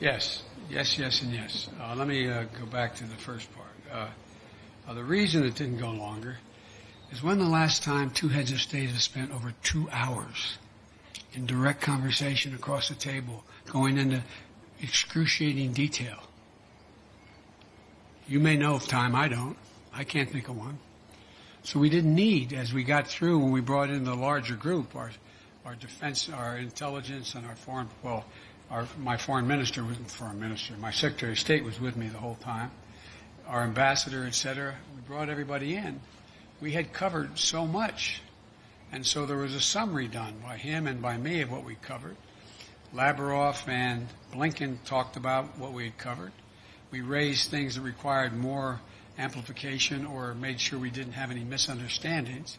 Yes, yes, yes, and yes. Let me go back to the first part. The reason it didn't go longer is when the last time two heads of state have spent over 2 hours in direct conversation across the table, going into excruciating detail. You may know of time, I don't. I can't think of one. So we didn't need, as we got through, when we brought in the larger group, our defense, our intelligence, and our foreign, my foreign minister wasn't foreign minister, my Secretary of State was with me the whole time, our ambassador, et cetera. We brought everybody in. We had covered so much. And so there was a summary done by him and by me of what we covered. Lavrov and Blinken talked about what we had covered. We raised things that required more amplification or made sure we didn't have any misunderstandings.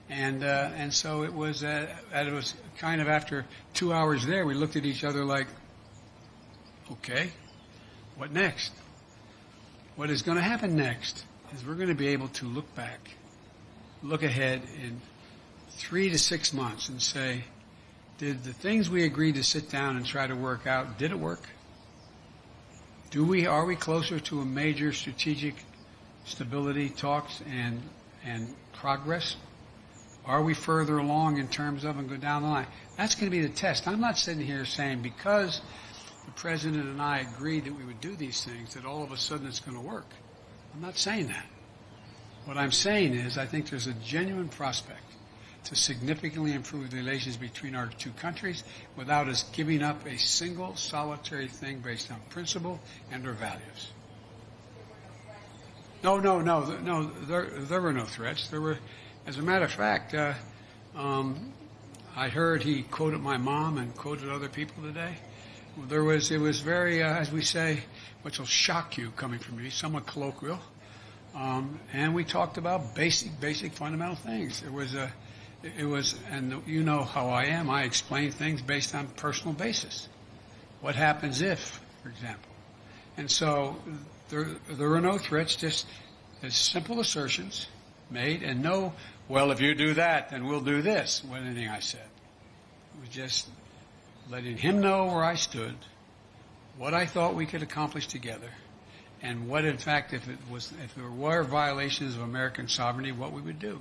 And so it was kind of after 2 hours there, we looked at each other like, okay, what next? What is going to happen next is we're going to be able to look back, look ahead in 3 to 6 months and say, did the things we agreed to sit down and try to work out, did it work? Are we closer to a major strategic stability talks and progress? Are we further along in terms of and go down the line? That's going to be the test. I'm not sitting here saying because the President and I agreed that we would do these things that all of a sudden it's going to work. I'm not saying that. What I'm saying is I think there's a genuine prospect to significantly improve the relations between our two countries without us giving up a single solitary thing based on principle and our values. No, there were no threats. There were, as a matter of fact, I heard he quoted my mom and quoted other people today. It was very, as we say, which will shock you coming from me, somewhat colloquial. And we talked about basic fundamental things. And you know how I am. I explain things based on personal basis. What happens if, for example. And so there were no threats, just simple assertions made, and no, well, if you do that, then we'll do this, wasn't anything I said. It was just letting him know where I stood, what I thought we could accomplish together, and what, in fact, if there were violations of American sovereignty, what we would do.